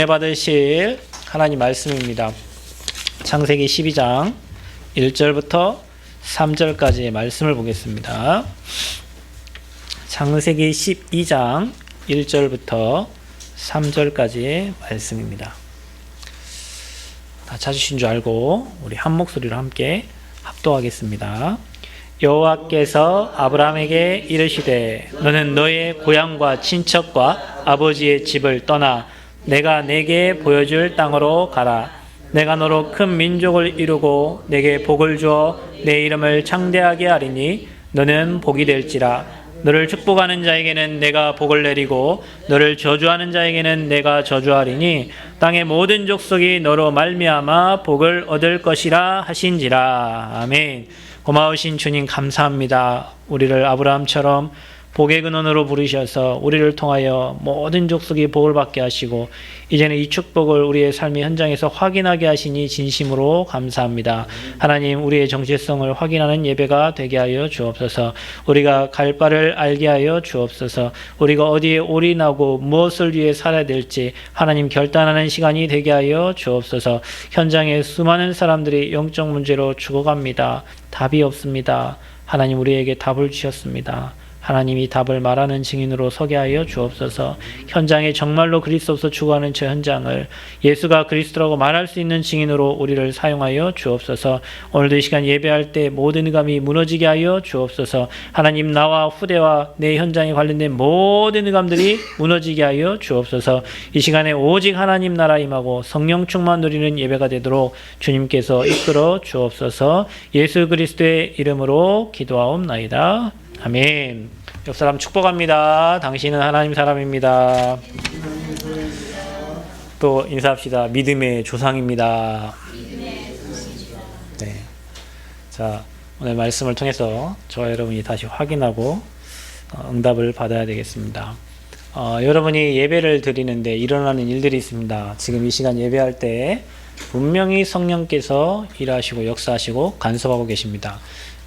받으실 하나님 말씀입니다. 창세기 12장 1절부터 3절까지의 말씀을 보겠습니다. 창세기 12장 1절부터 3절까지의 말씀입니다. 다 찾으신 줄 알고 우리 한 목소리로 함께 합독하겠습니다. 여호와께서 아브라함에게 이르시되 너는 너의 고향과 친척과 아버지의 집을 떠나 내가 내게 보여줄 땅으로 가라. 내가 너로 큰 민족을 이루고 내게 복을 주어 내 이름을 창대하게 하리니 너는 복이 될지라. 너를 축복하는 자에게는 내가 복을 내리고 너를 저주하는 자에게는 내가 저주하리니 땅의 모든 족속이 너로 말미암아 복을 얻을 것이라 하신지라. 아멘. 고마우신 주님 감사합니다. 우리를 아브라함처럼 복의 근원으로 부르셔서 우리를 통하여 모든 족속이 복을 받게 하시고 이제는 이 축복을 우리의 삶의 현장에서 확인하게 하시니 진심으로 감사합니다. 하나님, 우리의 정체성을 확인하는 예배가 되게 하여 주옵소서. 우리가 갈 바를 알게 하여 주옵소서. 우리가 어디에 올인하고 무엇을 위해 살아야 될지 하나님 결단하는 시간이 되게 하여 주옵소서. 현장에 수많은 사람들이 영적 문제로 죽어갑니다. 답이 없습니다. 하나님, 우리에게 답을 주셨습니다. 하나님이 답을 말하는 증인으로 서게 하여 주옵소서. 현장에 정말로 그리스도 없어 죽어가는 저 현장을 예수가 그리스도라고 말할 수 있는 증인으로 우리를 사용하여 주옵소서. 오늘도 이 시간 예배할 때 모든 의감이 무너지게 하여 주옵소서. 하나님, 나와 후대와 내 현장에 관련된 모든 의감들이 무너지게 하여 주옵소서. 이 시간에 오직 하나님 나라 임하고 성령 충만 누리는 예배가 되도록 주님께서 이끌어 주옵소서. 예수 그리스도의 이름으로 기도하옵나이다. 아멘. 옆 사람 축복합니다. 당신은 하나님 사람입니다. 또 인사합시다. 믿음의 조상입니다. 네. 자, 오늘 말씀을 통해서 저와 여러분이 다시 확인하고 응답을 받아야 되겠습니다. 여러분이 예배를 드리는데 일어나는 일들이 있습니다. 지금 이 시간 예배할 때 분명히 성령께서 일하시고 역사하시고 간섭하고 계십니다.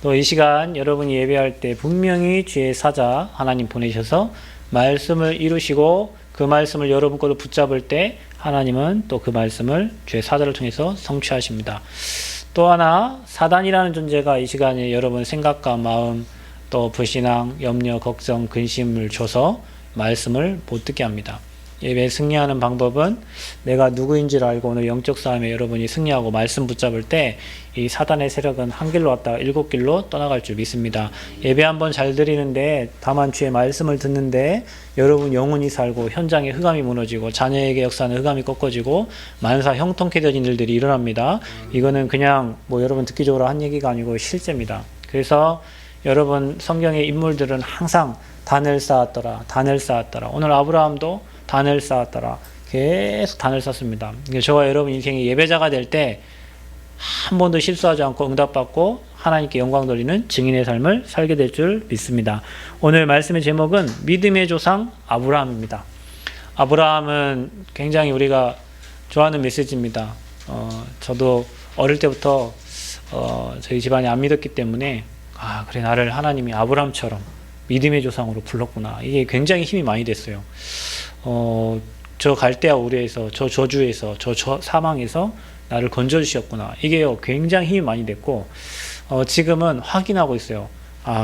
또 이 시간 여러분이 예배할 때 분명히 주의 사자 하나님 보내셔서 말씀을 이루시고 그 말씀을 여러분 거로 붙잡을 때 하나님은 또 그 말씀을 주의 사자를 통해서 성취하십니다. 또 하나 사단이라는 존재가 이 시간에 여러분 생각과 마음 또 불신앙, 염려, 걱정, 근심을 줘서 말씀을 못 듣게 합니다. 예배에 승리하는 방법은 내가 누구인지를 알고 오늘 영적 싸움에 여러분이 승리하고 말씀 붙잡을 때 이 사단의 세력은 한 길로 왔다가 7길로 떠나갈 줄 믿습니다. 예배 한번 잘 드리는데 다만 주의 말씀을 듣는데 여러분 영혼이 살고 현장에 흑암이 무너지고 자녀에게 역사하는 흑암이 꺾어지고 만사 형통케 되어진 일들이 일어납니다. 이거는 그냥 여러분 듣기 좋으라 한 얘기가 아니고 실제입니다. 그래서 여러분 성경의 인물들은 항상 단을 쌓았더라. 오늘 아브라함도 단을 쌓았더라. 계속 단을 쌓습니다. 저와 여러분 인생의 예배자가 될 때 한 번도 실수하지 않고 응답받고 하나님께 영광 돌리는 증인의 삶을 살게 될 줄 믿습니다. 오늘 말씀의 제목은 믿음의 조상 아브라함입니다. 아브라함은 굉장히 우리가 좋아하는 메시지입니다. 저도 어릴 때부터 저희 집안이 안 믿었기 때문에 그래, 나를 하나님이 아브라함처럼 믿음의 조상으로 불렀구나. 이게 굉장히 힘이 많이 됐어요. 저 갈대아 우리에서, 저 저주에서, 저 사망에서 나를 건져주셨구나. 이게요, 굉장히 힘이 많이 됐고, 지금은 확인하고 있어요.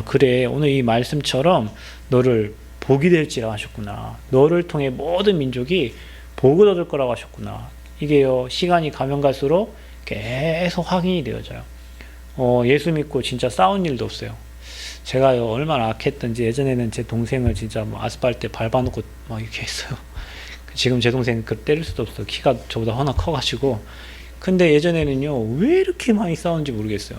그래, 오늘 이 말씀처럼 너를 복이 될지라 하셨구나. 너를 통해 모든 민족이 복을 얻을 거라고 하셨구나. 이게요, 시간이 가면 갈수록 계속 확인이 되어져요. 예수 믿고 진짜 싸운 일도 없어요. 제가요, 얼마나 악했던지 예전에는 제 동생을 진짜 아스팔트에 밟아놓고 막 이렇게 했어요. 지금 제 동생 때릴 수도 없어요. 키가 저보다 워낙 커가지고. 근데 예전에는요, 왜 이렇게 많이 싸웠는지 모르겠어요.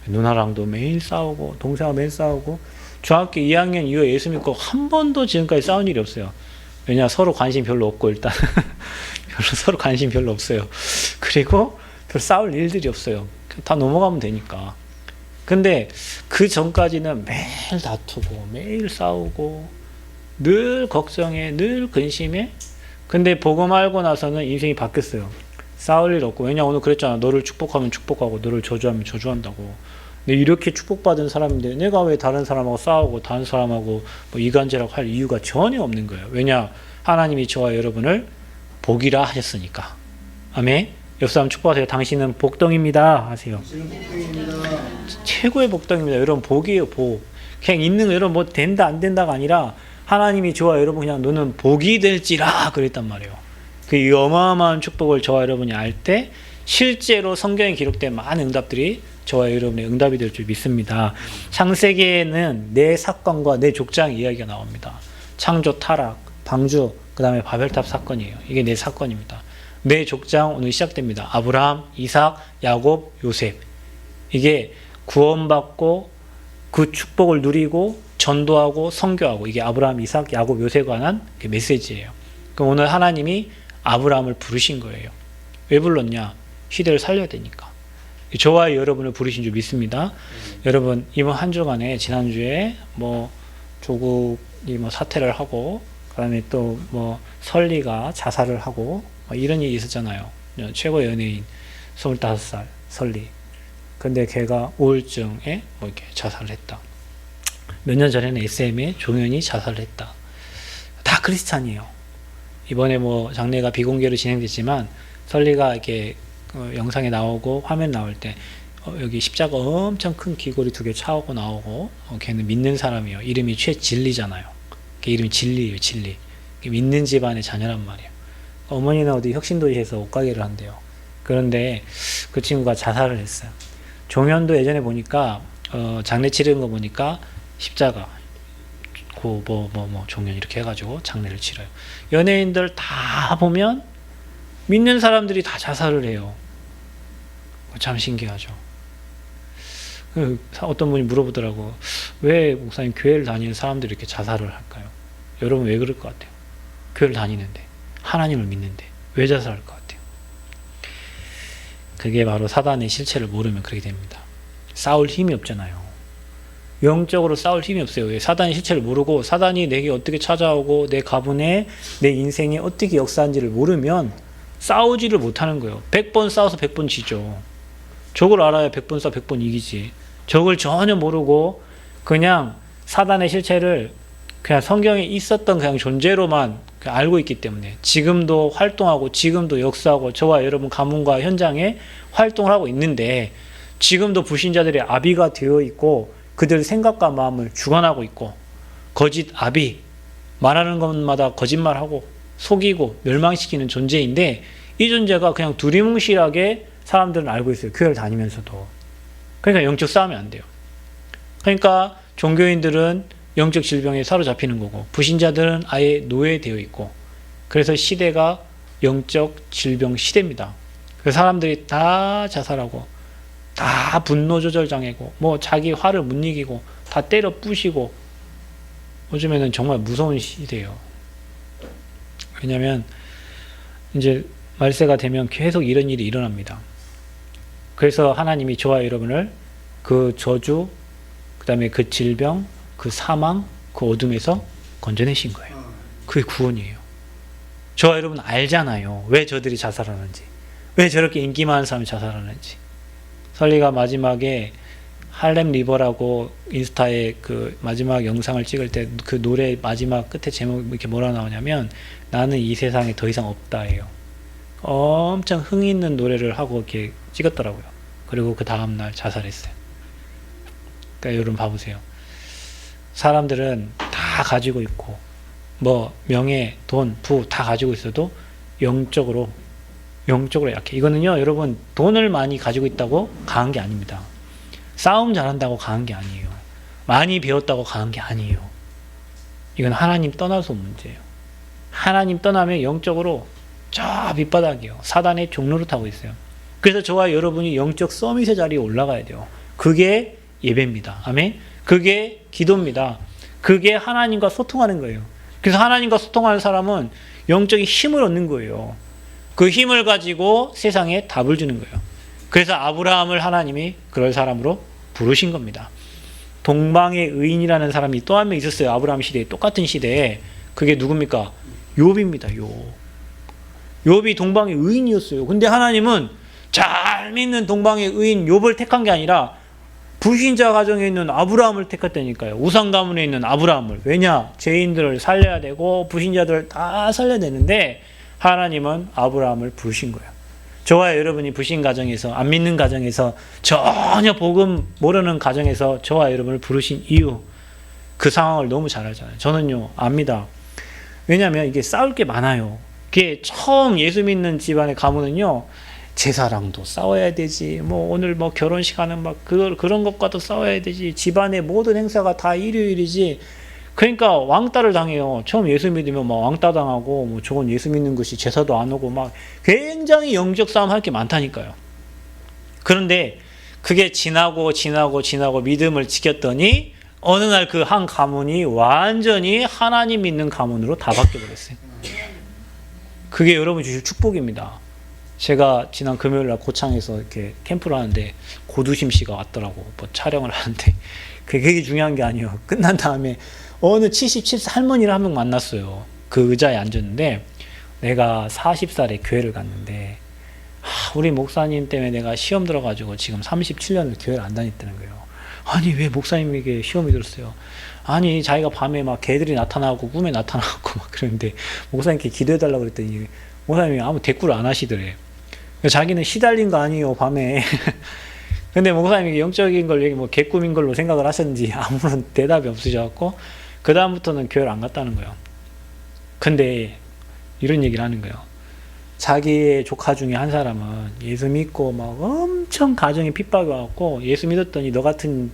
누나랑도 매일 싸우고, 동생하고 매일 싸우고, 중학교 2학년 이후에 예수 믿고 한 번도 지금까지 싸운 일이 없어요. 왜냐, 서로 관심 별로 없고, 일단. 서로 관심 별로 없어요. 그리고 별 싸울 일들이 없어요. 다 넘어가면 되니까. 근데 그 전까지는 매일 다투고 매일 싸우고 늘 걱정해 늘 근심해. 근데 복음 알고 나서는 인생이 바뀌었어요. 싸울 일 없고. 왜냐, 오늘 그랬잖아. 너를 축복하면 축복하고 너를 저주하면 저주한다고. 근데 이렇게 축복받은 사람인데 내가 왜 다른 사람하고 싸우고 다른 사람하고 이간질하고 할 이유가 전혀 없는 거예요. 왜냐, 하나님이 저와 여러분을 복이라 하셨으니까. 아멘. 옆 사람 축복하세요. 당신은 복덩입니다 하세요. 최고의 복덩입니다. 여러분 복이에요. 복. 그냥 있는 거 여러분 뭐 된다 안 된다가 아니라 하나님이 저와 여러분 그냥 너는 복이 될지라 그랬단 말이에요. 그 어마어마한 축복을 저와 여러분이 알 때 실제로 성경에 기록된 많은 응답들이 저와 여러분의 응답이 될 줄 믿습니다. 창세기에는 네 사건과 네 족장 이야기가 나옵니다. 창조, 타락, 방주, 그 다음에 바벨탑 사건이에요. 이게 네 사건입니다. 네 족장 오늘 시작됩니다. 아브라함, 이삭, 야곱, 요셉. 이게 구원받고 그 축복을 누리고 전도하고 선교하고 이게 아브라함, 이삭, 야곱, 요셉에 관한 메시지예요. 그럼 오늘 하나님이 아브라함을 부르신 거예요. 왜 불렀냐? 시대를 살려야 되니까. 저와 여러분을 부르신 줄 믿습니다. 여러분 이번 한 주간에 지난주에 뭐 조국이 뭐 사퇴를 하고 그다음에 또 뭐 설리가 자살을 하고 뭐 이런 일이 있었잖아요. 최고 연예인 25살 설리. 근데 걔가 우울증에 뭐 이렇게 자살을 했다. 몇 년 전에는 SM의 종현이 자살을 했다. 다 크리스찬이에요. 이번에 뭐 장례가 비공개로 진행됐지만 설리가 이렇게 영상에 나오고 화면 나올 때 여기 십자가 엄청 큰 귀걸이 2개 차오고 나오고 걔는 믿는 사람이에요. 이름이 최진리잖아요. 걔 이름이 진리예요. 진리. 믿는 집안의 자녀란 말이에요. 어머니는 어디 혁신도시에서 옷가게를 한대요. 그런데 그 친구가 자살을 했어요. 종현도 예전에 보니까 장례 치르는 거 보니까 십자가 종현 이렇게 해가지고 장례를 치러요. 연예인들 다 보면 믿는 사람들이 다 자살을 해요. 참 신기하죠. 어떤 분이 물어보더라고. 왜 목사님 교회를 다니는 사람들이 이렇게 자살을 할까요? 여러분 왜 그럴 것 같아요? 교회를 다니는데 하나님을 믿는데 왜 자살할 것 같아요? 그게 바로 사단의 실체를 모르면 그렇게 됩니다. 싸울 힘이 없잖아요. 영적으로 싸울 힘이 없어요. 왜? 사단의 실체를 모르고 사단이 내게 어떻게 찾아오고 내 가문에 내 인생에 어떻게 역사한지를 모르면 싸우지를 못하는 거예요. 100번 싸워서 100번 지죠. 적을 알아야 100번 싸워 100번 이기지. 적을 전혀 모르고 그냥 사단의 실체를 그냥 성경에 있었던 그냥 존재로만 그냥 알고 있기 때문에 지금도 활동하고 지금도 역사하고 저와 여러분 가문과 현장에 활동을 하고 있는데 지금도 불신자들의 아비가 되어 있고 그들 생각과 마음을 주관하고 있고 거짓 아비 말하는 것마다 거짓말하고 속이고 멸망시키는 존재인데 이 존재가 그냥 두리뭉실하게 사람들은 알고 있어요. 교회를 다니면서도. 그러니까 영적 싸움이 안 돼요. 그러니까 종교인들은 영적 질병에 사로잡히는 거고 불신자들은 아예 노예되어 있고 그래서 시대가 영적 질병 시대입니다. 그 사람들이 다 자살하고 다 분노 조절 장애고 뭐 자기 화를 못 이기고 다 때려 부시고 요즘에는 정말 무서운 시대예요. 왜냐하면 이제 말세가 되면 계속 이런 일이 일어납니다. 그래서 하나님이 저와 여러분을 그 저주, 그 다음에 그 질병, 그 사망, 그 어둠에서 건져내신 거예요. 그게 구원이에요. 저와 여러분 알잖아요. 왜 저들이 자살하는지. 왜 저렇게 인기 많은 사람이 자살하는지. 설리가 마지막에 할렘 리버라고 인스타에 그 마지막 영상을 찍을 때 그 노래 마지막 끝에 제목이 이렇게 뭐라 나오냐면 나는 이 세상에 더 이상 없다예요. 엄청 흥이 있는 노래를 하고 이렇게 찍었더라고요. 그리고 그 다음날 자살했어요. 그러니까 여러분 봐보세요. 사람들은 다 가지고 있고 뭐 명예, 돈, 부 다 가지고 있어도 영적으로 약해. 이거는요 여러분 돈을 많이 가지고 있다고 강한 게 아닙니다. 싸움 잘한다고 강한 게 아니에요. 많이 배웠다고 강한 게 아니에요. 이건 하나님 떠나서 문제예요. 하나님 떠나면 영적으로 저 밑바닥이에요. 사단의 종로를 타고 있어요. 그래서 저와 여러분이 영적 서밋의 자리에 올라가야 돼요. 그게 예배입니다. 아멘. 그게 기도입니다. 그게 하나님과 소통하는 거예요. 그래서 하나님과 소통하는 사람은 영적인 힘을 얻는 거예요. 그 힘을 가지고 세상에 답을 주는 거예요. 그래서 아브라함을 하나님이 그럴 사람으로 부르신 겁니다. 동방의 의인이라는 사람이 또 한 명 있었어요. 아브라함 시대에 똑같은 시대에. 그게 누굽니까? 욥입니다. 욥이 동방의 의인이었어요. 근데 하나님은 잘 믿는 동방의 의인 욥을 택한 게 아니라 불신자 가정에 있는 아브라함을 택했다니까요. 우상 가문에 있는 아브라함을. 왜냐? 죄인들을 살려야 되고 불신자들을 다 살려야 되는데 하나님은 아브라함을 부르신 거예요. 저와 여러분이 불신 가정에서, 안 믿는 가정에서, 전혀 복음 모르는 가정에서 저와 여러분을 부르신 이유, 그 상황을 너무 잘 알잖아요. 저는요, 압니다. 왜냐하면 이게 싸울 게 많아요. 그게 처음 예수 믿는 집안에 가면은요, 제사랑도 싸워야 되지, 오늘 결혼식 하는 그런 것과도 싸워야 되지, 집안의 모든 행사가 다 일요일이지. 그러니까 왕따를 당해요. 처음 예수 믿으면 왕따 당하고, 저건 예수 믿는 것이 제사도 안 오고, 굉장히 영적 싸움 할 게 많다니까요. 그런데 그게 지나고 믿음을 지켰더니, 어느 날 그 한 가문이 완전히 하나님 믿는 가문으로 다 바뀌어버렸어요. 그게 여러분 주실 축복입니다. 제가 지난 금요일 날 고창에서 이렇게 캠프를 하는데 고두심 씨가 왔더라고. 촬영을 하는데 그게 중요한 게 아니에요. 끝난 다음에 어느 77세 할머니를 한 명 만났어요. 그 의자에 앉았는데 내가 40살에 교회를 갔는데 우리 목사님 때문에 내가 시험 들어가지고 지금 37년을 교회를 안 다녔다는 거예요. 아니 왜 목사님에게 시험이 들었어요? 아니 자기가 밤에 개들이 나타나고 꿈에 나타나고 그러는데 목사님께 기도해달라고 그랬더니 목사님이 아무 대꾸를 안 하시더래. 자기는 시달린 거 아니에요 밤에. 근데 목사님이 영적인 걸 개꿈인 걸로 생각을 하셨는지 아무런 대답이 없으셔갖고 그 다음부터는 교회를 안 갔다는 거예요. 근데 이런 얘기를 하는 거예요. 자기의 조카 중에 한 사람은 예수 믿고 엄청 가정에 핍박이 와갖고 예수 믿었더니 너 같은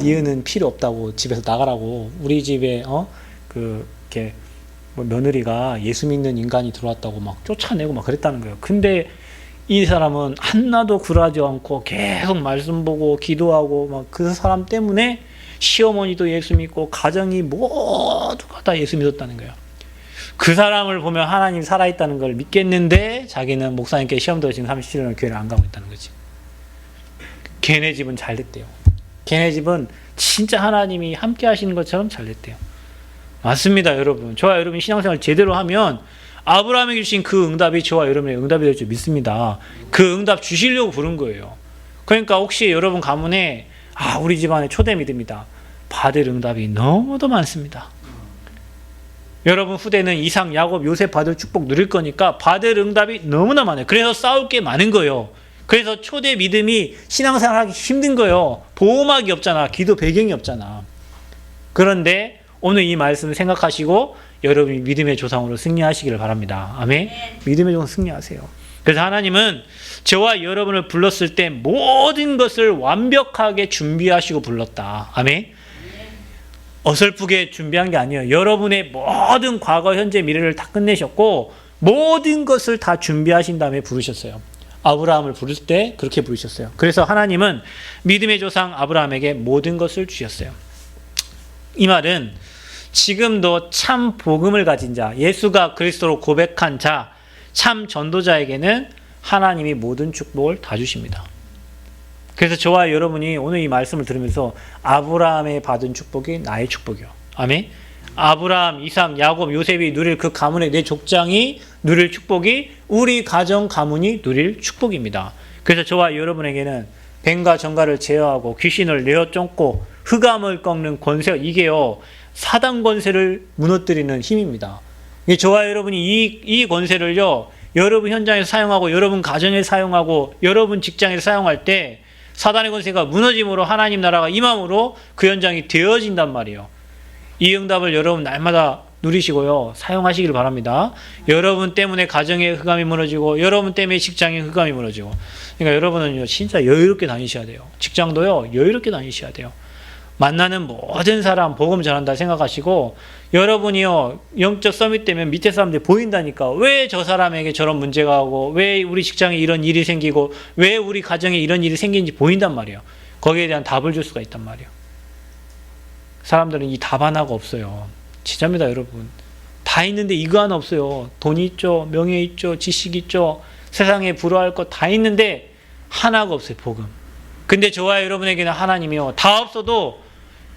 니은은 필요 없다고 집에서 나가라고 우리 집에 이렇게 며느리가 예수 믿는 인간이 들어왔다고 쫓아내고 그랬다는 거예요. 근데 이 사람은 한나도 굴하지 않고 계속 말씀 보고 기도하고 그 사람 때문에 시어머니도 예수 믿고 가정이 모두가 다 예수 믿었다는 거예요. 그 사람을 보면 하나님 살아있다는 걸 믿겠는데 자기는 목사님께 시험 들어 지금 37년을 교회를 안 가고 있다는 거지. 걔네 집은 잘 됐대요. 걔네 집은 진짜 하나님이 함께 하시는 것처럼 잘 됐대요. 맞습니다, 여러분. 저와 여러분이 신앙생활 제대로 하면 아브라함에게 주신 그 응답이 저와 여러분의 응답이 될 줄 믿습니다. 그 응답 주시려고 부른 거예요. 그러니까 혹시 여러분 가문에 우리 집안의 초대 믿음이다. 받을 응답이 너무도 많습니다. 여러분 후대는 이삭, 야곱, 요셉 받을 축복 누릴 거니까 받을 응답이 너무나 많아요. 그래서 싸울 게 많은 거예요. 그래서 초대 믿음이 신앙생활 하기 힘든 거예요. 보호막이 없잖아. 기도 배경이 없잖아. 그런데 오늘 이 말씀을 생각하시고 여러분이 믿음의 조상으로 승리하시기를 바랍니다. 아멘. 믿음의 조상 승리하세요. 그래서 하나님은 저와 여러분을 불렀을 때 모든 것을 완벽하게 준비하시고 불렀다. 아멘. 어설프게 준비한 게 아니에요. 여러분의 모든 과거, 현재, 미래를 다 끝내셨고 모든 것을 다 준비하신 다음에 부르셨어요. 아브라함을 부를 때 그렇게 부르셨어요. 그래서 하나님은 믿음의 조상 아브라함에게 모든 것을 주셨어요. 이 말은 지금도 참 복음을 가진 자, 예수가 그리스도로 고백한 자, 참 전도자에게는 하나님이 모든 축복을 다 주십니다. 그래서 저와 여러분이 오늘 이 말씀을 들으면서 아브라함의 받은 축복이 나의 축복이요. 아멘. 아브라함, 이삭, 야곱, 요셉이 누릴 그 가문의 내 족장이 누릴 축복이 우리 가정 가문이 누릴 축복입니다. 그래서 저와 여러분에게는 뱀과 정갈을 제어하고 귀신을 내어 쫓고 흑암을 꺾는 권세, 이게요 사단 권세를 무너뜨리는 힘입니다. 저와 여러분이 이 권세를요 여러분 현장에서 사용하고 여러분 가정에 사용하고 여러분 직장에서 사용할 때 사단의 권세가 무너짐으로 하나님 나라가 임함으로 그 현장이 되어진단 말이에요. 이 응답을 여러분 날마다 누리시고요. 사용하시길 바랍니다. 여러분 때문에 가정의 흑암이 무너지고 여러분 때문에 직장의 흑암이 무너지고 그러니까 여러분은요 진짜 여유롭게 다니셔야 돼요. 직장도요 여유롭게 다니셔야 돼요. 만나는 모든 사람 복음 전한다 생각하시고 여러분이요 영적 서밋 되면 밑에 사람들이 보인다니까 왜 저 사람에게 저런 문제가 오고 왜 우리 직장에 이런 일이 생기고 왜 우리 가정에 이런 일이 생기는지 보인단 말이에요. 거기에 대한 답을 줄 수가 있단 말이에요. 사람들은 이 답 하나가 없어요. 진짜입니다 여러분. 다 있는데 이거 하나 없어요. 돈이 있죠, 명예 있죠, 지식 있죠, 세상에 부러워할 것 다 있는데 하나가 없어요. 복음. 근데 저와 여러분에게는 하나님이요 다 없어도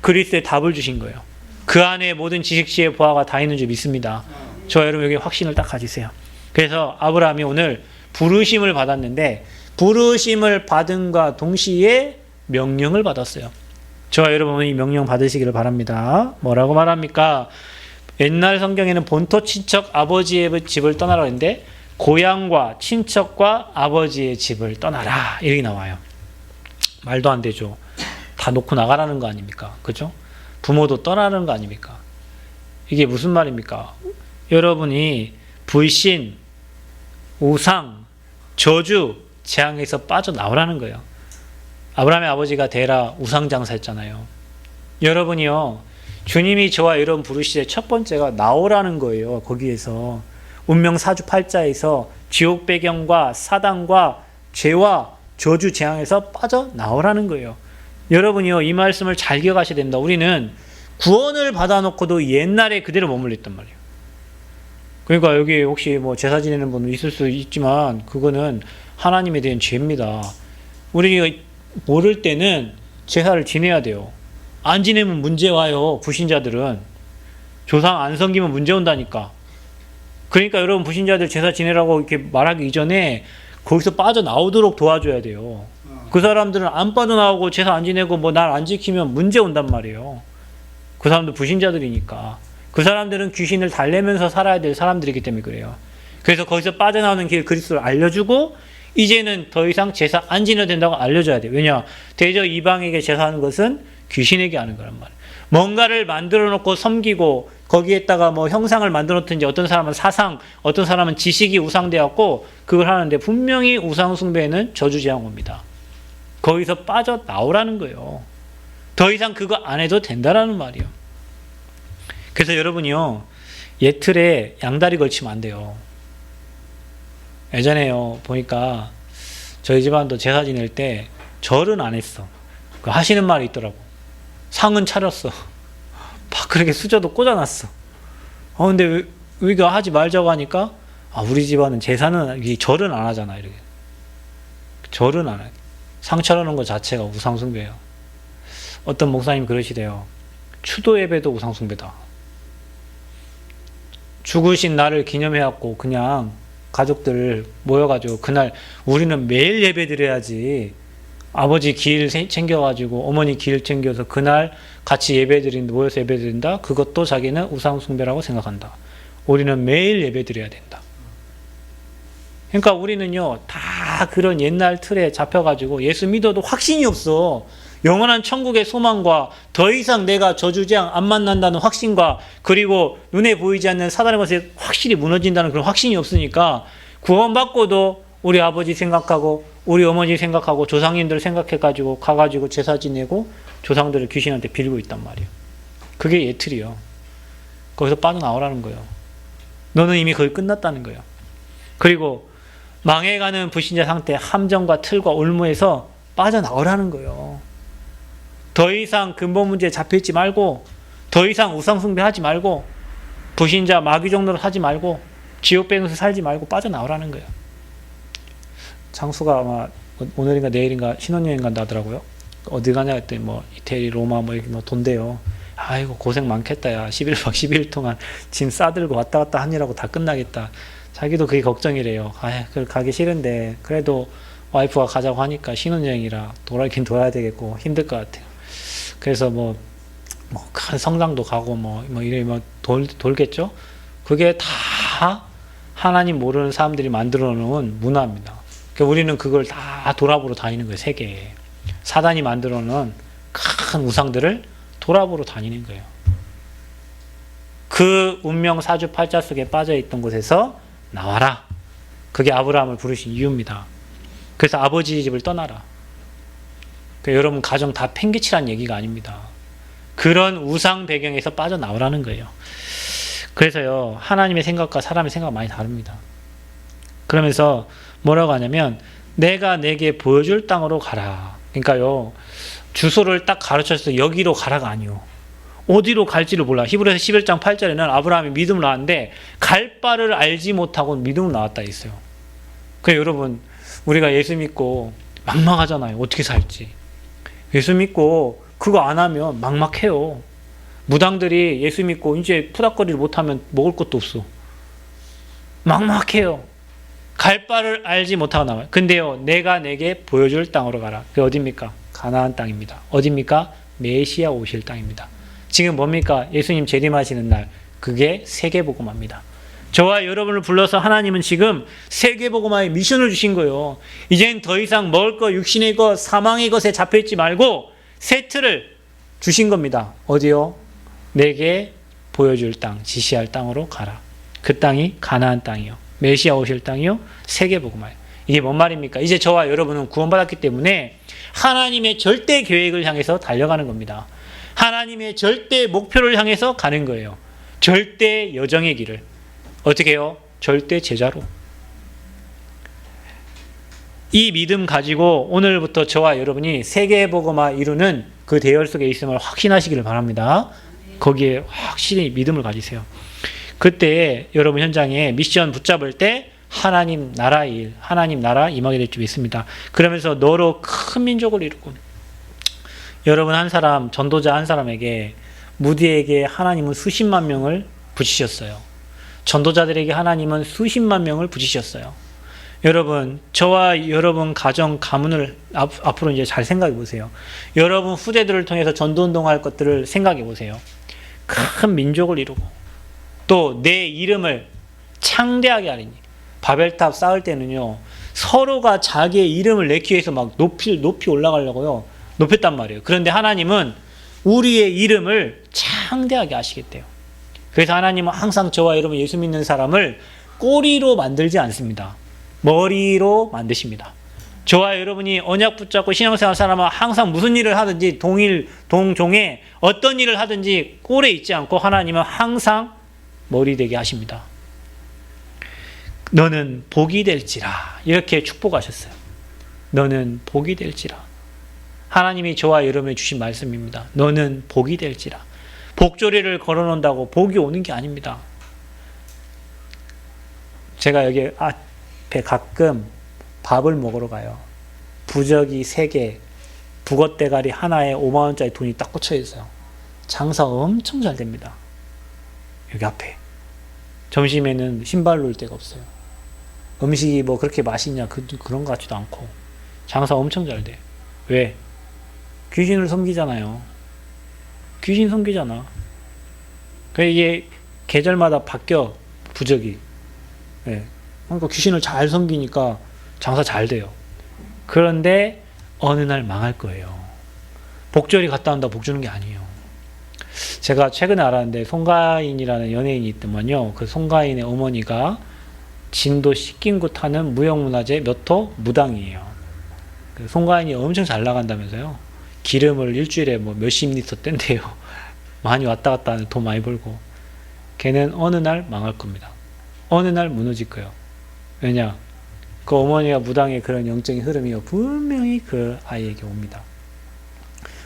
그리스도의 답을 주신 거예요. 그 안에 모든 지식, 지혜, 보화가 다 있는 줄 믿습니다. 저와 여러분에게 확신을 딱 가지세요. 그래서 아브라함이 오늘 부르심을 받았는데 부르심을 받은과 동시에 명령을 받았어요. 저와 여러분은 이 명령 받으시기를 바랍니다. 뭐라고 말합니까? 옛날 성경에는 본토 친척 아버지의 집을 떠나라고 했는데 고향과 친척과 아버지의 집을 떠나라 이렇게 나와요. 말도 안 되죠. 다 놓고 나가라는 거 아닙니까? 그죠? 부모도 떠나는 거 아닙니까? 이게 무슨 말입니까? 여러분이 불신, 우상, 저주, 재앙에서 빠져나오라는 거예요. 아브라함의 아버지가 데라 우상장사했잖아요. 여러분이요, 주님이 저와 여러분 부르실 때 첫 번째가 나오라는 거예요. 거기에서 운명 사주팔자에서 지옥 배경과 사단과 죄와 저주 재앙에서 빠져나오라는 거예요. 여러분이요, 이 말씀을 잘 기억하셔야 됩니다. 우리는 구원을 받아놓고도 옛날에 그대로 머물러 있단 말이에요. 그러니까 여기 혹시 뭐 제사 지내는 분은 있을 수 있지만 그거는 하나님에 대한 죄입니다. 우리가 모를 때는 제사를 지내야 돼요. 안 지내면 문제 와요. 불신자들은. 조상 안 섬기면 문제 온다니까. 그러니까 여러분 불신자들 제사 지내라고 이렇게 말하기 이전에 거기서 빠져나오도록 도와줘야 돼요. 그 사람들은 안 빠져나오고 제사 안 지내고 뭐 날 안 지키면 문제 온단 말이에요. 그 사람들 불신자들이니까. 그 사람들은 귀신을 달래면서 살아야 될 사람들이기 때문에 그래요. 그래서 거기서 빠져나오는 길 그리스도를 알려주고 이제는 더 이상 제사 안 지내야 된다고 알려줘야 돼요. 왜냐? 대저 이방에게 제사하는 것은 귀신에게 하는 거란 말이에요. 뭔가를 만들어 놓고 섬기고 거기에다가 뭐 형상을 만들어 놓든지 어떤 사람은 사상, 어떤 사람은 지식이 우상되었고 그걸 하는데 분명히 우상 숭배에는 저주재앙 옵니다. 거기서 빠져나오라는 거예요. 더 이상 그거 안 해도 된다라는 말이에요. 그래서 여러분이요, 예틀에 양다리 걸치면 안 돼요. 예전에요, 보니까 저희 집안도 제사 지낼 때 절은 안 했어. 하시는 말이 있더라고. 상은 차렸어. 막 그렇게 수저도 꽂아놨어. 근데 우리가 하지 말자고 하니까, 우리 집안은 제사는, 절은 안 하잖아, 이렇게. 절은 안 해. 상 차려놓은 것 자체가 우상숭배예요. 어떤 목사님 그러시대요. 추도 예배도 우상숭배다. 죽으신 날을 기념해갖고 그냥 가족들 모여가지고 그날 우리는 매일 예배 드려야지. 아버지 길 챙겨가지고 어머니 길 챙겨서 그날 같이 예배 드린다, 모여서 예배 드린다. 그것도 자기는 우상숭배라고 생각한다. 우리는 매일 예배 드려야 된다. 그러니까 우리는요, 다 그런 옛날 틀에 잡혀가지고 예수 믿어도 확신이 없어. 영원한 천국의 소망과 더 이상 내가 저주재앙 안 만난다는 확신과 그리고 눈에 보이지 않는 사단의 것에 확실히 무너진다는 그런 확신이 없으니까 구원받고도 우리 아버지 생각하고 우리 어머니 생각하고 조상님들 생각해가지고 가가지고 제사 지내고 조상들을 귀신한테 빌고 있단 말이에요. 그게 예틀이요. 거기서 빠져나오라는 거예요. 너는 이미 거의 끝났다는 거예요. 그리고 망해가는 불신자 상태 함정과 틀과 올무에서 빠져나오라는 거예요. 더 이상 근본 문제에 잡혀있지 말고 더 이상 우상숭배하지 말고 불신자 마귀 종로를 하지 말고 지옥 배경에서 살지 말고 빠져나오라는 거예요. 장수가 아마 오늘인가 내일인가 신혼여행 간다 하더라고요. 어디 가냐 했더니 뭐 이태리 로마 뭐 이렇게 뭐 돈대요. 아이고 고생 많겠다 야. 11박 12일 동안 짐 싸들고 왔다 갔다 하느라고 다 끝나겠다. 자기도 그게 걱정이래요. 그걸 가기 싫은데 그래도 와이프가 가자고 하니까 신혼여행이라 돌아가긴 돌아야 되겠고 힘들 것 같아요. 그래서 큰 성당도 가고 이래 돌겠죠. 그게 다 하나님 모르는 사람들이 만들어 놓은 문화입니다. 그러니까 우리는 그걸 다 도랍으로 다니는 거예요. 세계에 사단이 만들어 놓은 큰 우상들을 도랍으로 다니는 거예요. 그 운명 사주팔자 속에 빠져있던 곳에서 나와라. 그게 아브라함을 부르신 이유입니다. 그래서 아버지 집을 떠나라. 그러니까 여러분 가정 다 팽개치란 얘기가 아닙니다. 그런 우상 배경에서 빠져나오라는 거예요. 그래서요, 하나님의 생각과 사람의 생각 많이 다릅니다. 그러면서 뭐라고 하냐면 내가 내게 보여줄 땅으로 가라. 그러니까요, 주소를 딱 가르쳐서 여기로 가라가 아니요. 어디로 갈지를 몰라. 히브리서 11장 8절에는 아브라함이 믿음을 나왔는데 갈 바를 알지 못하고 믿음을 나왔다 있어요. 그러니까 여러분, 우리가 예수 믿고 막막하잖아요. 어떻게 살지. 예수 믿고 그거 안 하면 막막해요. 무당들이 예수 믿고 이제 푸닥거리를 못하면 먹을 것도 없어. 막막해요. 갈 바를 알지 못하고 나와요. 근데요, 내가 내게 보여줄 땅으로 가라. 그게 어딥니까? 가나안 땅입니다. 어딥니까? 메시아 오실 땅입니다. 지금 뭡니까? 예수님 재림하시는 날. 그게 세계복음화입니다. 저와 여러분을 불러서 하나님은 지금 세계복음화의 미션을 주신 거예요. 이젠 더 이상 먹을 것, 육신의 것, 사망의 것에 잡혀있지 말고 새 틀을 주신 겁니다. 어디요? 내게 보여줄 땅, 지시할 땅으로 가라. 그 땅이 가나안 땅이요. 메시아 오실 땅이요. 세계복음화예요. 이게 뭔 말입니까? 이제 저와 여러분은 구원받았기 때문에 하나님의 절대 계획을 향해서 달려가는 겁니다. 하나님의 절대 목표를 향해서 가는 거예요. 절대 여정의 길을. 어떻게 해요? 절대 제자로. 이 믿음 가지고 오늘부터 저와 여러분이 세계복음화 이루는 그 대열 속에 있음을 확신하시기를 바랍니다. 거기에 확실히 믿음을 가지세요. 그때 여러분 현장에 미션 붙잡을 때 하나님 나라 일, 하나님 나라 임하게 될 줄 믿습니다. 그러면서 너로 큰 민족을 이루고, 여러분 한 사람, 전도자 한 사람에게, 무디에게 하나님은 수십만 명을 붙이셨어요. 전도자들에게 하나님은 수십만 명을 붙이셨어요. 여러분, 저와 여러분 가정, 가문을 앞으로 이제 잘 생각해 보세요. 여러분 후대들을 통해서 전도운동할 것들을 생각해 보세요. 큰 민족을 이루고, 또 내 이름을 창대하게 하리니. 바벨탑 쌓을 때는요, 서로가 자기의 이름을 내기 위해서 막 높이 올라가려고요, 높였단 말이에요. 그런데 하나님은 우리의 이름을 창대하게 하시겠대요. 그래서 하나님은 항상 저와 여러분 예수 믿는 사람을 꼬리로 만들지 않습니다. 머리로 만드십니다. 저와 여러분이 언약 붙잡고 신앙생활 사람은 항상 무슨 일을 하든지 동종에 어떤 일을 하든지 꼴에 있지 않고 하나님은 항상 머리 되게 하십니다. 너는 복이 될지라, 이렇게 축복하셨어요. 너는 복이 될지라. 하나님이 저와 여러분에 주신 말씀입니다. 너는 복이 될지라. 복조리를 걸어놓는다고 복이 오는 게 아닙니다. 제가 여기 앞에 가끔 밥을 먹으러 가요. 부적이 3개, 북엇대가리 하나에 5만 원짜리 돈이 딱 꽂혀 있어요. 장사 엄청 잘 됩니다. 여기 앞에. 점심에는 신발 놓을 데가 없어요. 음식이 뭐 그렇게 맛있냐, 그런 것 같지도 않고. 장사 엄청 잘 돼. 왜? 귀신을 섬기잖아요. 귀신 섬기잖아. 이게 계절마다 바뀌어, 부적이. 네. 그러니까 귀신을 잘 섬기니까 장사 잘 돼요. 그런데 어느 날 망할 거예요. 복절이 갔다 온다 복 주는 게 아니에요. 제가 최근에 알았는데 송가인이라는 연예인이 있더만요. 그 송가인의 어머니가 진도 식긴구 타는 무형문화재 몇 호 무당이에요. 그 송가인이 엄청 잘 나간다면서요. 기름을 일주일에 뭐 몇십 리터 뗀대요. 많이 왔다 갔다 하는 돈 많이 벌고. 걔는 어느 날 망할 겁니다. 어느 날 무너질 거예요. 왜냐? 그 어머니가 무당의 그런 영적인 흐름이 분명히 그 아이에게 옵니다.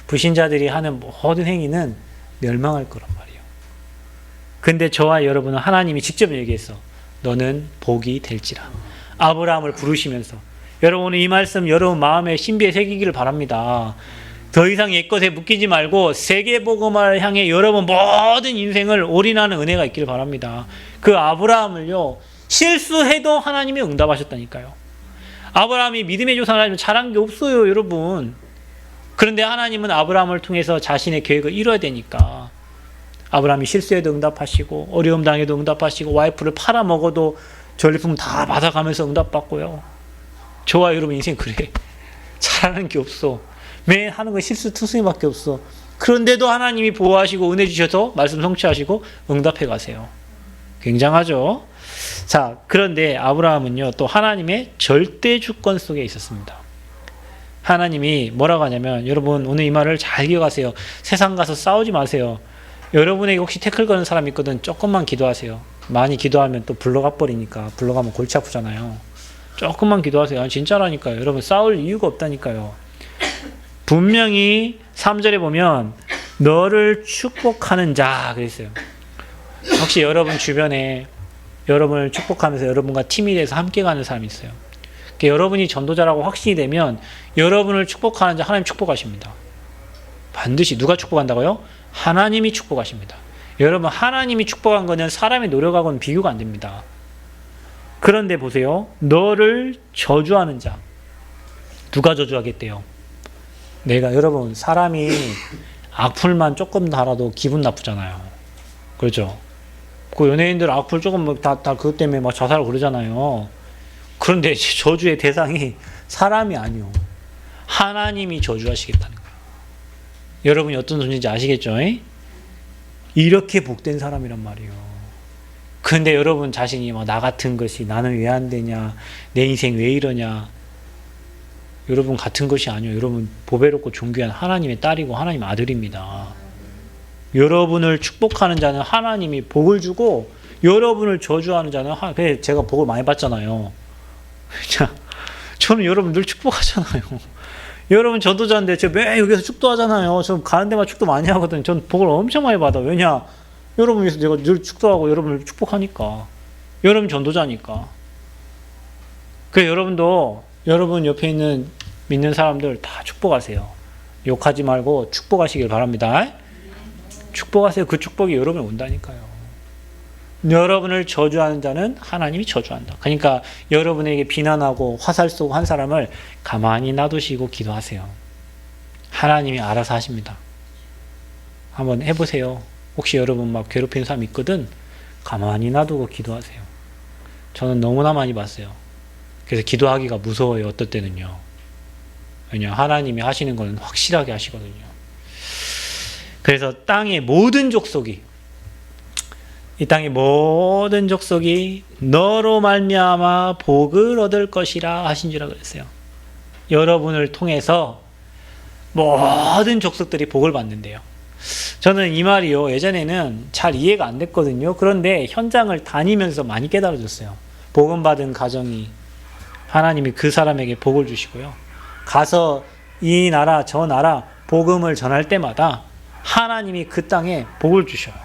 불신자들이 하는 모든 행위는 멸망할 거란 말이에요. 근데 저와 여러분은 하나님이 직접 얘기했어. 너는 복이 될지라. 아브라함을 부르시면서. 여러분 오늘 이 말씀 여러분 마음에 신비에 새기기를 바랍니다. 더 이상 옛것에 묶이지 말고 세계복음화를 향해 여러분 모든 인생을 올인하는 은혜가 있기를 바랍니다. 그 아브라함을요, 실수해도 하나님이 응답하셨다니까요. 아브라함이 믿음의 조상을 하면 잘한 게 없어요, 여러분. 그런데 하나님은 아브라함을 통해서 자신의 계획을 이뤄야 되니까 아브라함이 실수해도 응답하시고 어려움 당해도 응답하시고 와이프를 팔아먹어도 전리품 다 받아가면서 응답받고요. 저와 여러분 인생 그래. 잘하는 게 없어. 매일 하는 거 실수 투성이밖에 없어. 그런데도 하나님이 보호하시고 은혜 주셔서 말씀 성취하시고 응답해 가세요. 굉장하죠? 자, 그런데 아브라함은요, 또 하나님의 절대 주권 속에 있었습니다. 하나님이 뭐라고 하냐면, 여러분 오늘 이 말을 잘 기억하세요. 세상 가서 싸우지 마세요. 여러분에게 혹시 태클 거는 사람 있거든, 조금만 기도하세요. 많이 기도하면 또 불러가 버리니까, 불러가면 골치 아프잖아요. 조금만 기도하세요. 진짜라니까요. 여러분 싸울 이유가 없다니까요. 분명히 3절에 보면 너를 축복하는 자 그랬어요. 혹시 여러분 주변에 여러분을 축복하면서 여러분과 팀이 돼서 함께 가는 사람이 있어요. 여러분이 전도자라고 확신이 되면 여러분을 축복하는 자 하나님 축복하십니다. 반드시. 누가 축복한다고요? 하나님이 축복하십니다. 여러분 하나님이 축복한 거는 사람의 노력하고는 비교가 안 됩니다. 그런데 보세요. 너를 저주하는 자. 누가 저주하겠대요? 내가. 여러분 사람이 악플만 조금 달아도 기분 나쁘잖아요. 그렇죠? 그 연예인들 악플 조금 다 그것 때문에 막 자살을 그러잖아요. 그런데 저주의 대상이 사람이 아니요. 하나님이 저주하시겠다는 거예요. 여러분이 어떤 존재인지 아시겠죠? 이렇게 복된 사람이란 말이에요. 근데 여러분 자신이 막 나 같은 것이 나는 왜 안 되냐, 내 인생 왜 이러냐. 여러분 같은 것이 아니요. 여러분 보배롭고 존귀한 하나님의 딸이고 하나님의 아들입니다. 여러분을 축복하는 자는 하나님이 복을 주고 여러분을 저주하는 자는 그래서 제가 복을 많이 받잖아요. 저는 여러분 늘 축복하잖아요. 여러분 전도자인데 저 매일 여기서 축도하잖아요. 저 가는 데만 축도 많이 하거든요. 전 복을 엄청 많이 받아요. 왜냐? 여러분 위해서 내가 늘 축도하고 여러분을 축복하니까. 여러분 전도자니까. 그래서 여러분도 여러분 옆에 있는 믿는 사람들 다 축복하세요. 욕하지 말고 축복하시길 바랍니다. 축복하세요. 그 축복이 여러분에 온다니까요. 여러분을 저주하는 자는 하나님이 저주한다. 그러니까 여러분에게 비난하고 화살 쏘고 한 사람을 가만히 놔두시고 기도하세요. 하나님이 알아서 하십니다. 한번 해보세요. 혹시 여러분 막 괴롭히는 사람 있거든? 가만히 놔두고 기도하세요. 저는 너무나 많이 봤어요. 그래서 기도하기가 무서워요. 어떨 때는요. 왜냐 하나님이 하시는 건 확실하게 하시거든요. 그래서 땅의 모든 족속이 이 땅의 모든 족속이 너로 말미암아 복을 얻을 것이라 하신 줄라 그랬어요. 여러분을 통해서 모든 족속들이 복을 받는데요. 저는 이 말이요. 예전에는 잘 이해가 안 됐거든요. 그런데 현장을 다니면서 많이 깨달아졌어요. 복음 받은 가정이 하나님이 그 사람에게 복을 주시고요. 가서 이 나라 저 나라 복음을 전할 때마다 하나님이 그 땅에 복을 주셔요.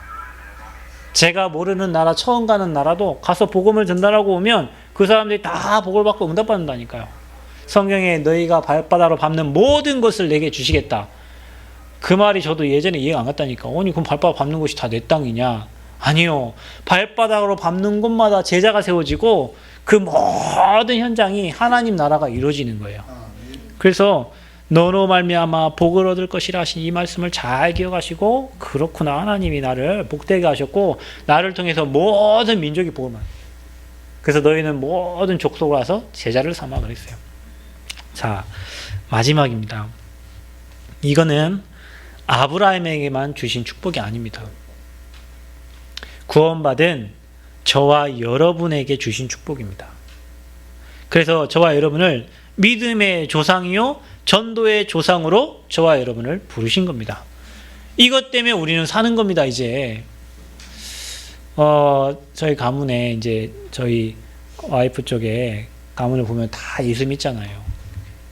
제가 모르는 나라 처음 가는 나라도 가서 복음을 전달하고 오면 그 사람들이 다 복을 받고 응답받는다니까요. 성경에 너희가 발바닥으로 밟는 모든 것을 내게 주시겠다. 그 말이 저도 예전에 이해가 안 갔다니까. 아니 그럼 발바닥 밟는 것이 다 내 땅이냐. 아니요. 발바닥으로 밟는 곳마다 제자가 세워지고 그 모든 현장이 하나님 나라가 이루어지는 거예요. 그래서 너로 말미암아 복을 얻을 것이라 하신 이 말씀을 잘 기억하시고 그렇구나 하나님이 나를 복되게 하셨고 나를 통해서 모든 민족이 복을 받는 그래서 너희는 모든 족속으로 와서 제자를 삼아 그랬어요. 자 마지막입니다. 이거는 아브라함에게만 주신 축복이 아닙니다. 구원받은 저와 여러분에게 주신 축복입니다. 그래서 저와 여러분을 믿음의 조상이요 전도의 조상으로 저와 여러분을 부르신 겁니다. 이것 때문에 우리는 사는 겁니다. 이제 저희 가문에 이제 저희 와이프 쪽에 가문을 보면 다 예수 믿잖아요.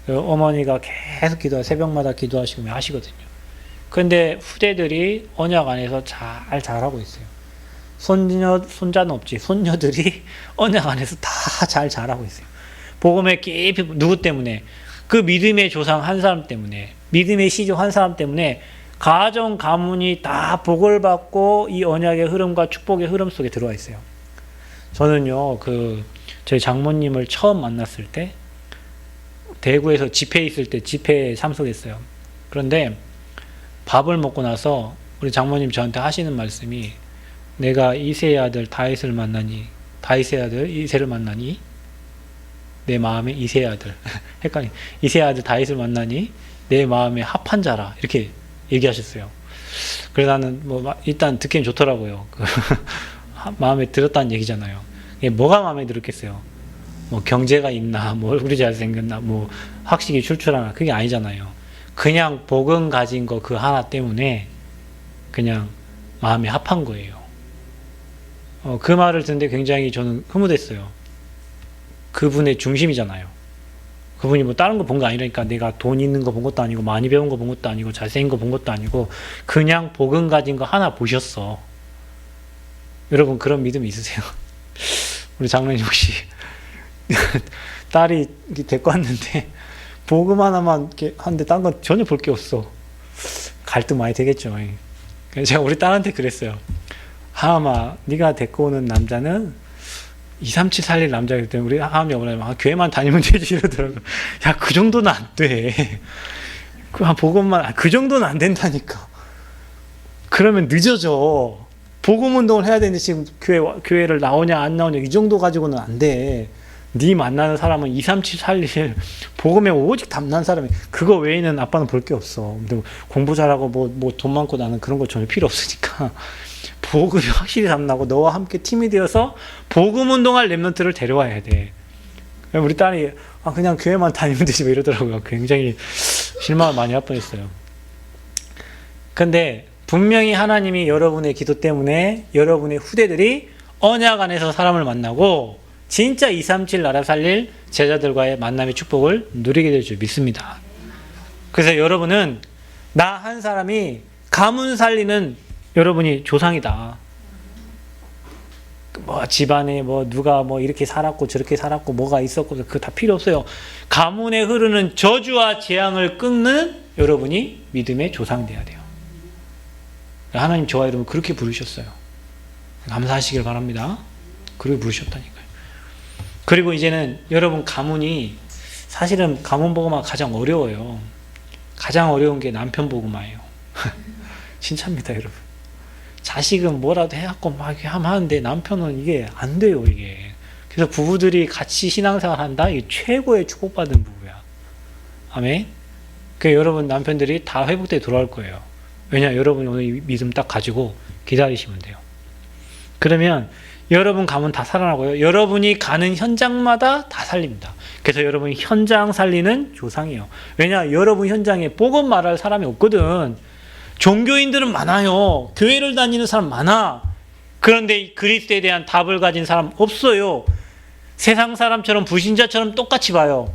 어머니가 계속 새벽마다 기도하시고 하시거든요. 그런데 후대들이 언약 안에서 잘 자라고 있어요. 손자는 없지. 손녀들이 언약 안에서 다 잘 자라고 있어요. 복음에 깊이 누구 때문에? 그 믿음의 조상 한 사람 때문에, 믿음의 시조 한 사람 때문에 가정 가문이 다 복을 받고 이 언약의 흐름과 축복의 흐름 속에 들어와 있어요. 저는요, 저희 장모님을 처음 만났을 때 대구에서 집회 있을 때 집회에 참석했어요. 그런데 밥을 먹고 나서 우리 장모님 저한테 하시는 말씀이 내가 이새의 아들 다윗을 만나니 다윗의 아들 이새를 만나니 내 마음에 이새의 아들 헷갈리 이새의 아들 다윗을 만나니 내 마음에 합한 자라 이렇게 얘기하셨어요. 그래서 나는 뭐 일단 듣기는 좋더라고요. 마음에 들었다는 얘기잖아요. 이게 뭐가 마음에 들었겠어요? 뭐 경제가 있나, 뭐 얼굴이 잘생겼나, 뭐 학식이 출출하나 그게 아니잖아요. 그냥 복음 가진 거 그 하나 때문에 그냥 마음에 합한 거예요. 그 말을 듣는데 굉장히 저는 흐뭇했어요. 그분의 중심이잖아요. 그분이 뭐 다른 거 본 거 아니라니까 내가 돈 있는 거 본 것도 아니고 많이 배운 거 본 것도 아니고 잘생긴 거 본 것도 아니고 그냥 복음 가진 거 하나 보셨어. 여러분 그런 믿음 있으세요? 우리 장로님 혹시 딸이 데리고 왔는데 복음 하나만 이렇게 하는데 딴 건 전혀 볼 게 없어. 갈등 많이 되겠죠. 그래서 제가 우리 딸한테 그랬어요. 하마 네가 데리고 오는 남자는 2, 3, 7 살릴 남자이기 때문에 우리 하함이 어머니 교회만 다니면 되지 이러더라고요. 야, 그 정도는 안 돼. 복음만 그 정도는 안 된다니까. 그러면 늦어져. 복음 운동을 해야 되는데 지금 교회를 나오냐 안 나오냐 이 정도 가지고는 안 돼. 네 만나는 사람은 2, 3, 7 살릴 복음에 오직 담난 사람이 그거 외에는 아빠는 볼 게 없어. 공부 잘하고 뭐 돈 많고 나는 그런 거 전혀 필요 없으니까 복음이 확실히 담나고 너와 함께 팀이 되어서 복음 운동할 렘넌트를 데려와야 돼. 우리 딸이 그냥 교회만 다니면 되지 뭐 이러더라고요. 굉장히 실망을 많이 할 뻔했어요. 근데 분명히 하나님이 여러분의 기도 때문에 여러분의 후대들이 언약 안에서 사람을 만나고 진짜 237 나라 살릴 제자들과의 만남의 축복을 누리게 될 줄 믿습니다. 그래서 여러분은 나 한 사람이 가문 살리는 여러분이 조상이다. 집안에 누가 이렇게 살았고 저렇게 살았고 뭐가 있었고 그거 다 필요 없어요. 가문에 흐르는 저주와 재앙을 끊는 여러분이 믿음의 조상 돼야 돼요. 하나님 저와 여러분 그렇게 부르셨어요. 감사하시길 바랍니다. 그렇게 부르셨다니까요. 그리고 이제는 여러분 가문이 사실은 가문 복음화가 가장 어려워요. 가장 어려운 게 남편 복음화예요. 진짜입니다, 여러분. 자식은 뭐라도 해갖고 막 하는데 남편은 이게 안 돼요, 이게. 그래서 부부들이 같이 신앙생활 한다? 이게 최고의 축복받은 부부야. 아멘? 그러니까 여러분 남편들이 다 회복돼 돌아올 거예요. 왜냐, 여러분이 오늘 이 믿음 딱 가지고 기다리시면 돼요. 그러면 여러분 가문 다 살아나고요. 여러분이 가는 현장마다 다 살립니다. 그래서 여러분이 현장 살리는 조상이에요. 왜냐, 여러분 현장에 복음 말할 사람이 없거든. 종교인들은 많아요. 교회를 다니는 사람 많아. 그런데 그리스도에 대한 답을 가진 사람 없어요. 세상 사람처럼 불신자처럼 똑같이 봐요.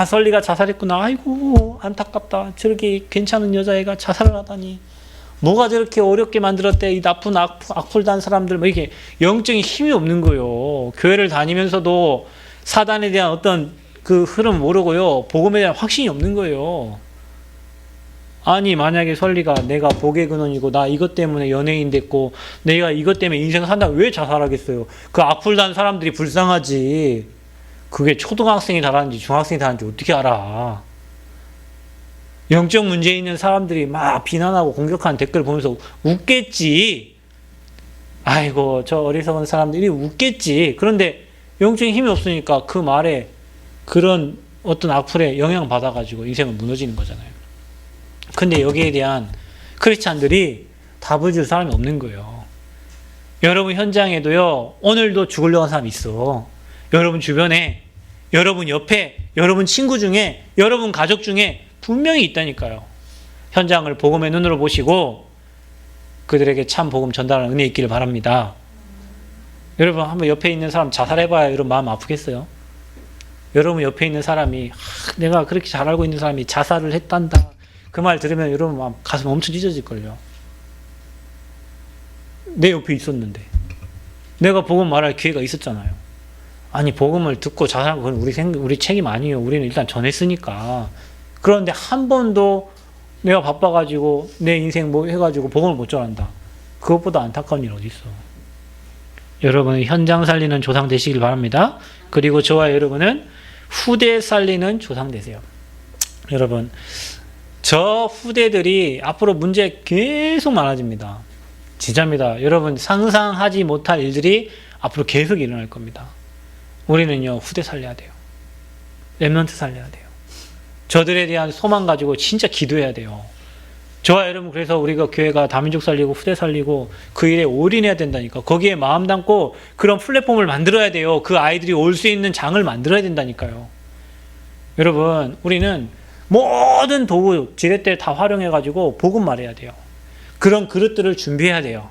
설리가 자살했구나. 아이고 안타깝다. 저렇게 괜찮은 여자애가 자살을 하다니. 뭐가 저렇게 어렵게 만들었대. 이 나쁜 악플 단 사람들 이렇게 영적인 힘이 없는 거예요. 교회를 다니면서도 사단에 대한 어떤 그 흐름 모르고요. 복음에 대한 확신이 없는 거예요. 아니 만약에 설리가 내가 복의 근원이고 나 이것 때문에 연예인 됐고 내가 이것 때문에 인생 산다고 왜 자살하겠어요? 그 악플 단 사람들이 불쌍하지. 그게 초등학생이 잘하는지 중학생이 잘하는지 어떻게 알아? 영적 문제 있는 사람들이 막 비난하고 공격하는 댓글 보면서 웃겠지. 아이고 저 어리석은 사람들이 웃겠지. 그런데 영적인 힘이 없으니까 그 말에 그런 어떤 악플에 영향받아가지고 인생은 무너지는 거잖아요. 근데 여기에 대한 크리스찬들이 답을 줄 사람이 없는 거예요. 여러분 현장에도요, 오늘도 죽으려고 하는 사람이 있어. 여러분 주변에, 여러분 옆에, 여러분 친구 중에, 여러분 가족 중에 분명히 있다니까요. 현장을 복음의 눈으로 보시고 그들에게 참 복음 전달하는 은혜 있기를 바랍니다. 여러분 한번 옆에 있는 사람 자살해봐야 여러분 마음 아프겠어요? 여러분 옆에 있는 사람이 내가 그렇게 잘 알고 있는 사람이 자살을 했단다. 그 말 들으면 여러분 가슴 엄청 찢어질걸요. 내 옆에 있었는데 내가 복음 말할 기회가 있었잖아요. 아니 복음을 듣고 자살한 건 우리 책임 아니에요. 우리는 일단 전했으니까. 그런데 한 번도 내가 바빠가지고 내 인생 뭐 해가지고 복음을 못 전한다. 그것보다 안타까운 일 어디 있어. 여러분은 현장 살리는 조상 되시길 바랍니다. 그리고 저와 여러분은 후대 살리는 조상 되세요. 여러분 저 후대들이 앞으로 문제 계속 많아집니다. 진짜입니다. 여러분 상상하지 못할 일들이 앞으로 계속 일어날 겁니다. 우리는요 후대 살려야 돼요. 렘넌트 살려야 돼요. 저들에 대한 소망 가지고 진짜 기도해야 돼요. 저와 여러분 그래서 우리가 교회가 다민족 살리고 후대 살리고 그 일에 올인해야 된다니까. 거기에 마음 담고 그런 플랫폼을 만들어야 돼요. 그 아이들이 올 수 있는 장을 만들어야 된다니까요. 여러분 우리는 모든 도구 지렛대를 다 활용해가지고 복음 말해야 돼요. 그런 그릇들을 준비해야 돼요.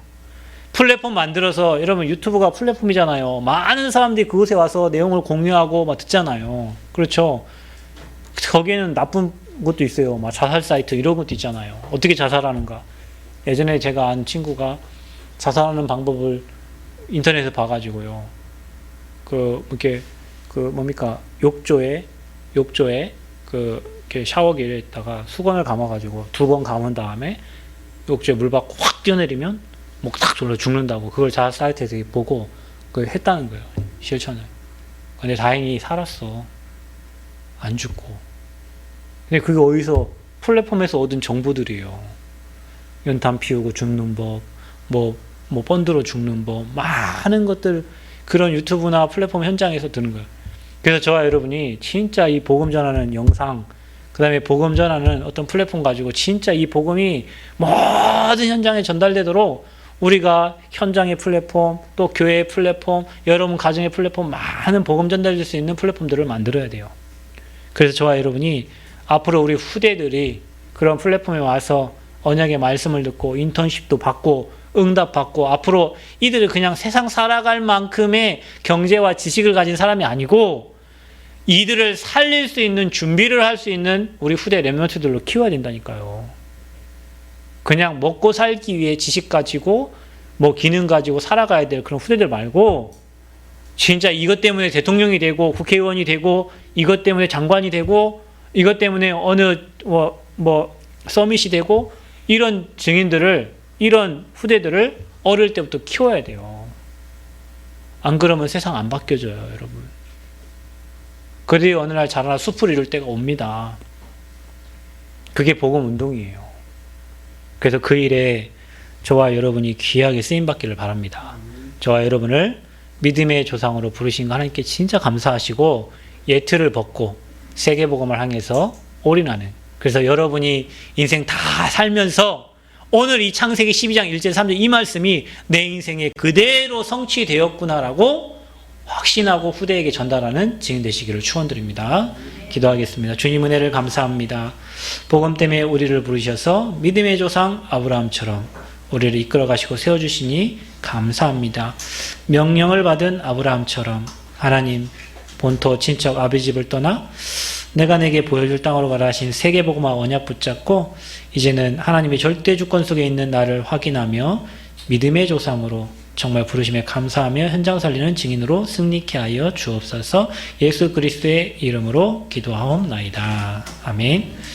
플랫폼 만들어서 여러분 유튜브가 플랫폼이잖아요. 많은 사람들이 그곳에 와서 내용을 공유하고 막 듣잖아요. 그렇죠? 거기에는 나쁜 것도 있어요. 막 자살 사이트 이런 것도 있잖아요. 어떻게 자살하는가? 예전에 제가 안 친구가 자살하는 방법을 인터넷에서 봐가지고요. 이렇게 욕조에 이렇게 샤워기에다가 수건을 감아가지고 2번 감은 다음에 욕조에 물 받고 확 뛰어내리면 목 딱 졸라 죽는다고 그걸 자살 사이트에서 보고 그걸 했다는 거예요. 실천을. 근데 다행히 살았어. 안 죽고. 근데 그게 어디서 플랫폼에서 얻은 정보들이에요. 연탄 피우고 죽는 법, 뭐 펀드로 죽는 법, 많은 것들 그런 유튜브나 플랫폼 현장에서 드는 거예요. 그래서 저와 여러분이 진짜 이 복음 전하는 영상, 그 다음에 복음 전하는 어떤 플랫폼 가지고 진짜 이 복음이 모든 현장에 전달되도록 우리가 현장의 플랫폼, 또 교회의 플랫폼, 여러분 가정의 플랫폼, 많은 복음 전달될 수 있는 플랫폼들을 만들어야 돼요. 그래서 저와 여러분이 앞으로 우리 후대들이 그런 플랫폼에 와서 언약의 말씀을 듣고 인턴십도 받고 응답받고 앞으로 이들을 그냥 세상 살아갈 만큼의 경제와 지식을 가진 사람이 아니고 이들을 살릴 수 있는 준비를 할 수 있는 우리 후대 렘넌트들로 키워야 된다니까요. 그냥 먹고 살기 위해 지식 가지고 뭐 기능 가지고 살아가야 될 그런 후대들 말고 진짜 이것 때문에 대통령이 되고 국회의원이 되고 이것 때문에 장관이 되고 이것 때문에 어느 뭐 서밋이 되고 이런 증인들을 이런 후대들을 어릴 때부터 키워야 돼요. 안 그러면 세상 안 바뀌어져요, 여러분. 그들이 어느 날 자라나 숲을 이룰 때가 옵니다. 그게 복음 운동이에요. 그래서 그 일에 저와 여러분이 귀하게 쓰임받기를 바랍니다. 저와 여러분을 믿음의 조상으로 부르신 거 하나님께 진짜 감사하시고 예틀을 벗고 세계복음을 향해서 올인하는, 그래서 여러분이 인생 다 살면서 오늘 이 창세기 12장 1절 3절 이 말씀이 내 인생에 그대로 성취되었구나라고 확신하고 후대에게 전달하는 증인 되시기를 축원드립니다. 기도하겠습니다. 주님 은혜를 감사합니다. 복음 때문에 우리를 부르셔서 믿음의 조상 아브라함처럼 우리를 이끌어 가시고 세워주시니 감사합니다. 명령을 받은 아브라함처럼 하나님 본토 친척 아비 집을 떠나 내가 내게 보여줄 땅으로 가라 하신 세계복음화 언약 붙잡고 이제는 하나님의 절대 주권 속에 있는 나를 확인하며 믿음의 조상으로 정말 부르심에 감사하며 현장 살리는 증인으로 승리케 하여 주옵소서. 예수 그리스도의 이름으로 기도하옵나이다. 아멘.